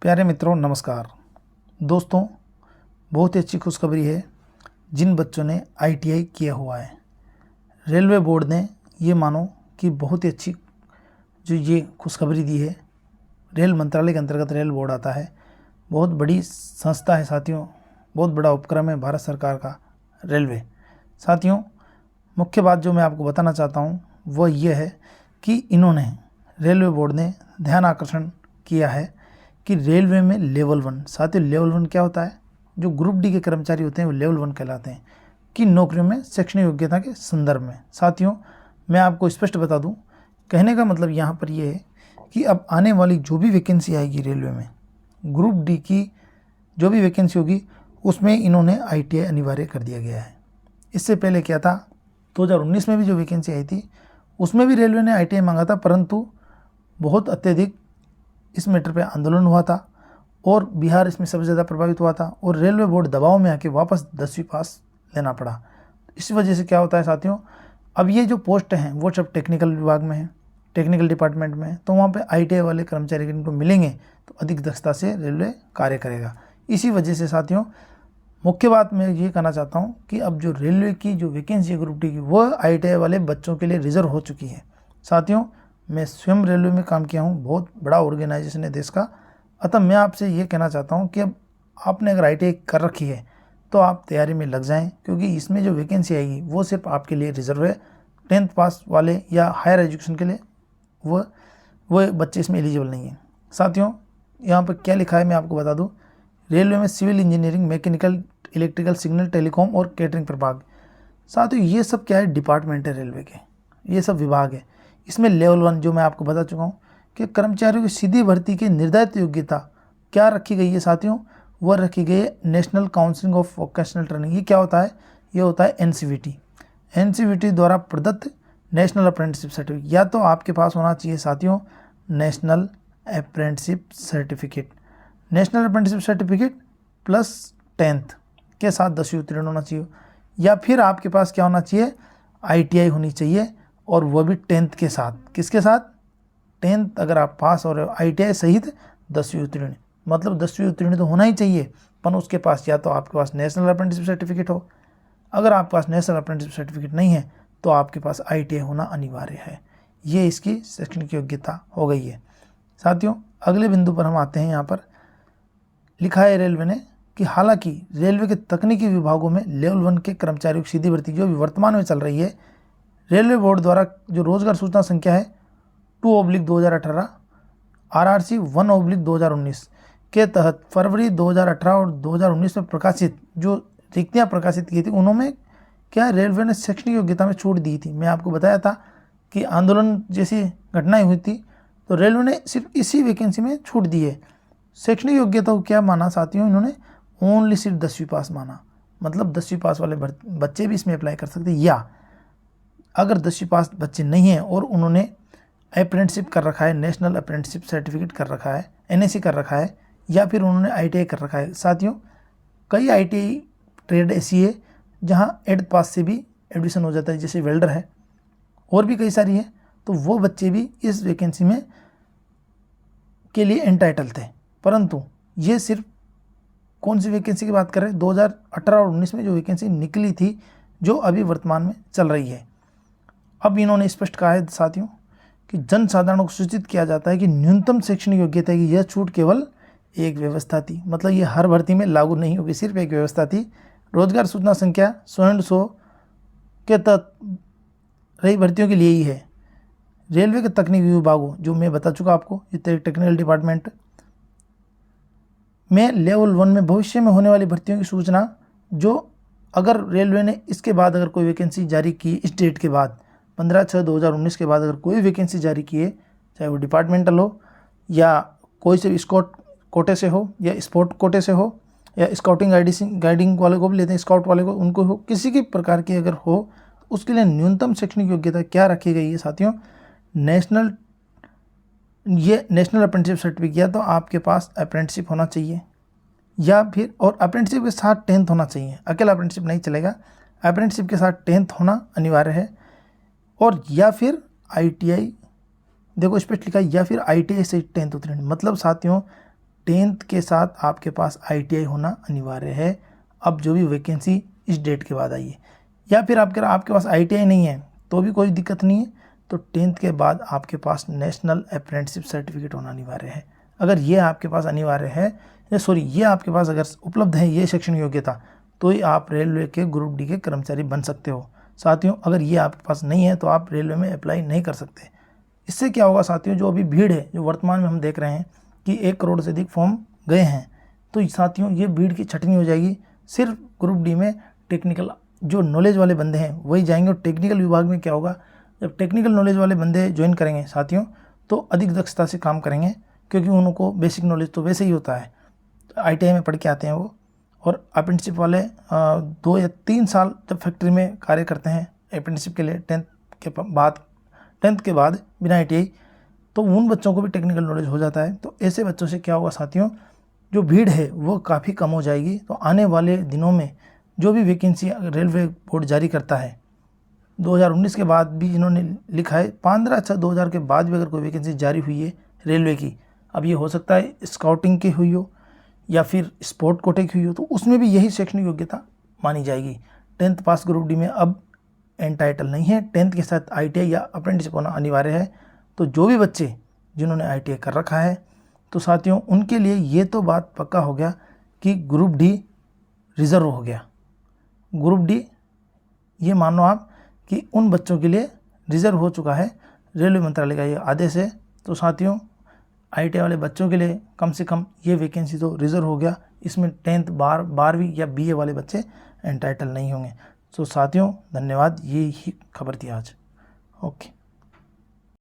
प्यारे मित्रों नमस्कार। दोस्तों, बहुत ही अच्छी खुशखबरी है जिन बच्चों ने आईटीआई किया हुआ है। रेलवे बोर्ड ने ये मानो कि बहुत ही अच्छी जो ये खुशखबरी दी है। रेल मंत्रालय के अंतर्गत रेल बोर्ड आता है, बहुत बड़ी संस्था है साथियों, बहुत बड़ा उपक्रम है भारत सरकार का रेलवे। साथियों, मुख्य बात जो मैं आपको बताना चाहता हूँ वह यह है कि इन्होंने रेलवे बोर्ड ने ध्यान आकर्षण किया है कि रेलवे में लेवल 1, साथियों लेवल 1 क्या होता है? जो ग्रुप डी के कर्मचारी होते हैं वो लेवल 1 कहलाते हैं कि नौकरियों में शैक्षणिक योग्यता के संदर्भ में। साथियों, मैं आपको स्पष्ट बता दूं, कहने का मतलब यहाँ पर यह है कि अब आने वाली जो भी वैकेंसी आएगी रेलवे में, ग्रुप डी की जो भी वैकेंसी होगी उसमें इन्होंने आईटीआई अनिवार्य कर दिया गया है। इससे पहले क्या था, 2019 में भी जो वैकेंसी आई थी उसमें भी रेलवे ने आईटीआई मांगा था, परंतु बहुत अत्यधिक इस मैटर पे आंदोलन हुआ था और बिहार इसमें सबसे ज़्यादा प्रभावित हुआ था और रेलवे बोर्ड दबाव में आके वापस 10वीं पास लेना पड़ा। इस वजह से क्या होता है साथियों, अब ये जो पोस्ट हैं वो सब टेक्निकल विभाग में है, टेक्निकल डिपार्टमेंट में है, तो वहाँ पे आईटीआई वाले कर्मचारी इनको मिलेंगे तो अधिक दक्षता से रेलवे कार्य करेगा। इसी वजह से साथियों, मुख्य बात मैं ये कहना चाहता हूँ कि अब जो रेलवे की जो वैकेंसी है ग्रुप डी की, वह आईटीआई वाले बच्चों के लिए रिजर्व हो चुकी है। साथियों, मैं स्वयं रेलवे में काम किया हूँ, बहुत बड़ा ऑर्गेनाइजेशन है देश का, अतः मैं आपसे ये कहना चाहता हूँ कि अब आपने अगर आईटीआई कर रखी है तो आप तैयारी में लग जाएं, क्योंकि इसमें जो वैकेंसी आएगी वो सिर्फ आपके लिए रिजर्व है। 10th पास वाले या हायर एजुकेशन के लिए वो बच्चे इसमें एलिजिबल नहीं है। साथियों, यहाँ पर क्या लिखा है मैं आपको बता दूँ, रेलवे में civil engineering, mechanical, electrical, signal, telecom और कैटरिंग प्रभाग। साथियों, ये सब क्या है, डिपार्टमेंट है रेलवे के, ये सब विभाग है। इसमें लेवल 1 जो मैं आपको बता चुका हूँ कि कर्मचारियों की सीधी भर्ती की निर्धारित योग्यता क्या रखी गई है साथियों, वह रखी गई है national council of vocational training. ये क्या होता है? ये होता है एनसीवीटी द्वारा प्रदत्त नेशनल अप्रेंटिसशिप सर्टिफिकेट। या तो आपके पास होना चाहिए साथियों national apprenticeship certificate, national apprenticeship certificate plus 10th के साथ 10वीं उत्तीर्ण होना चाहिए, या फिर आपके पास क्या होना चाहिए, आईटीआई होनी चाहिए और वह भी 10th के साथ। किसके साथ? 10th अगर आप पास हो रहे हो आईटीआई सहित 10वीं उत्तीर्ण, मतलब 10वीं उत्तीर्ण तो होना ही चाहिए, पर उसके पास या तो आपके पास नेशनल अप्रेंटिसशिप सर्टिफिकेट हो, अगर आपके पास नेशनल अप्रेंटिसशिप सर्टिफिकेट नहीं है तो आपके पास आईटीआई होना अनिवार्य है। ये इसकी शैक्षणिक योग्यता हो गई है। साथियों, अगले बिंदु पर हम आते हैं। यहाँ पर लिखा है रेलवे ने कि हालांकि रेलवे के तकनीकी विभागों में लेवल 1 के कर्मचारियों की सीधी भर्ती जो भी वर्तमान में चल रही है, रेलवे बोर्ड द्वारा जो रोजगार सूचना संख्या है 2/2018 RRC 1/2019 के तहत फरवरी 2018 और 2019 में प्रकाशित जो रिक्तियाँ प्रकाशित की थी, उन्होंने क्या रेलवे ने शैक्षणिक योग्यता में छूट दी थी। मैं आपको बताया था कि आंदोलन जैसी घटनाएं हुई थी तो रेलवे ने सिर्फ इसी वैकेंसी में छूट दी है। शैक्षणिक योग्यता को क्या माना साथियों, इन्होंने ओनली सिर्फ 10वीं पास माना, मतलब 10वीं पास वाले बच्चे भी इसमें अप्लाई कर सकते हैं, या अगर 10वीं पास बच्चे नहीं हैं और उन्होंने अप्रेंटिसशिप कर रखा है, नेशनल अप्रेंटिसशिप सर्टिफिकेट कर रखा है, एनएससी कर रखा है, या फिर उन्होंने आईटीआई कर रखा है। साथियों, कई आईटीआई ट्रेड ऐसी है जहां 8th पास से भी एडमिशन हो जाता है, जैसे वेल्डर है, और भी कई सारी है, तो वो बच्चे भी इस वैकेंसी में के लिए एंटाइटल थे। परंतु ये सिर्फ कौन सी वैकेंसी की बात कर रहे हैं, 2018 और 19 में जो वैकेंसी निकली थी जो अभी वर्तमान में चल रही है। अब इन्होंने स्पष्ट कहा है साथियों कि जनसाधारण को सूचित किया जाता है कि न्यूनतम शैक्षणिक योग्यता की यह छूट केवल एक व्यवस्था थी, मतलब ये हर भर्ती में लागू नहीं होगी, सिर्फ एक व्यवस्था थी। रोजगार सूचना संख्या 100 के तहत रही भर्तियों के लिए ही है। रेलवे के तकनीकी विभागों जो मैं बता चुका आपको, ये टेक्निकल डिपार्टमेंट में लेवल 1 में भविष्य में होने वाली भर्तियों की सूचना, जो अगर रेलवे ने इसके बाद अगर कोई वैकेंसी जारी की, इस डेट के बाद 15/6/2019 के बाद अगर कोई वैकेंसी जारी की है, चाहे वो डिपार्टमेंटल हो या कोई से स्काउट कोटे से हो या स्पोर्ट कोटे से हो या स्काउटिंग गाइडिंग वाले को भी लेते हैं, स्काउट वाले को, उनको हो, किसी भी प्रकार की अगर हो, उसके लिए न्यूनतम शैक्षणिक योग्यता क्या रखी गई है साथियों, नेशनल अप्रेंटिसशिप सर्टिफिकेट, या तो आपके पास अप्रेंटिसशिप होना चाहिए या फिर, और अप्रेंटिसशिप के साथ 10th होना चाहिए, अकेला अप्रेंटिसशिप नहीं चलेगा, अप्रेंटिसशिप के साथ 10th होना अनिवार्य है, और या फिर आईटीआई, देखो स्पष्ट लिखा है, या फिर आईटीआई से 10th उत्तीर्ण। मतलब साथियों, 10th के साथ आपके पास ITI होना अनिवार्य है। अब जो भी वैकेंसी इस डेट के बाद आई है, या फिर आपके पास ITI नहीं है तो भी कोई दिक्कत नहीं है, तो 10th के बाद आपके पास नेशनल अप्रेंटिसशिप सर्टिफिकेट होना अनिवार्य है। अगर ये आपके पास अनिवार्य है, ये आपके पास अगर उपलब्ध है ये शैक्षणिक योग्यता, तो ही आप रेलवे के ग्रुप डी के कर्मचारी बन सकते हो। साथियों, अगर ये आपके पास नहीं है तो आप रेलवे में अप्लाई नहीं कर सकते। इससे क्या होगा साथियों, जो अभी भीड़ है, जो वर्तमान में हम देख रहे हैं कि 1 करोड़ से अधिक फॉर्म गए हैं, तो साथियों ये भीड़ की छटनी हो जाएगी। सिर्फ ग्रुप डी में टेक्निकल जो नॉलेज वाले बंदे हैं वही जाएंगे, और टेक्निकल विभाग में क्या होगा, जब टेक्निकल नॉलेज वाले बंदे ज्वाइन करेंगे साथियों तो अधिक दक्षता से काम करेंगे, क्योंकि उनको बेसिक नॉलेज तो वैसे ही होता है, ITI में पढ़ के आते हैं वो। और अप्रेंटिसशिप वाले 2 या 3 साल जब फैक्ट्री में कार्य करते हैं अप्रेंटिसशिप के लिए 10th के बाद बिना ITI, तो उन बच्चों को भी टेक्निकल नॉलेज हो जाता है। तो ऐसे बच्चों से क्या होगा साथियों, जो भीड़ है वो काफ़ी कम हो जाएगी। तो आने वाले दिनों में जो भी वैकेंसी रेलवे बोर्ड जारी करता है 2019 के बाद भी, जिन्होंने लिखा है 15/6/2000 के बाद भी अगर कोई वैकेंसी जारी हुई है रेलवे की, अब ये हो सकता है स्काउटिंग की हुई हो या फिर स्पोर्ट कोटे की हुई हो, तो उसमें भी यही शैक्षणिक योग्यता मानी जाएगी। 10th पास ग्रुप डी में अब एंटाइटल नहीं है, 10th के साथ ITI या अप्रेंटिसशिप होना अनिवार्य है। तो जो भी बच्चे जिन्होंने ITI कर रखा है, तो साथियों उनके लिए ये तो बात पक्का हो गया कि ग्रुप डी रिजर्व हो गया। ग्रुप डी ये मानो आप कि उन बच्चों के लिए रिजर्व हो चुका है, रेलवे मंत्रालय का ये आदेश है। तो साथियों ITI वाले बच्चों के लिए कम से कम ये वैकेंसी तो रिजर्व हो गया, इसमें 10th 12वीं या BA वाले बच्चे एंटाइटल नहीं होंगे। तो साथियों धन्यवाद, ये ही खबर थी आज। ओके।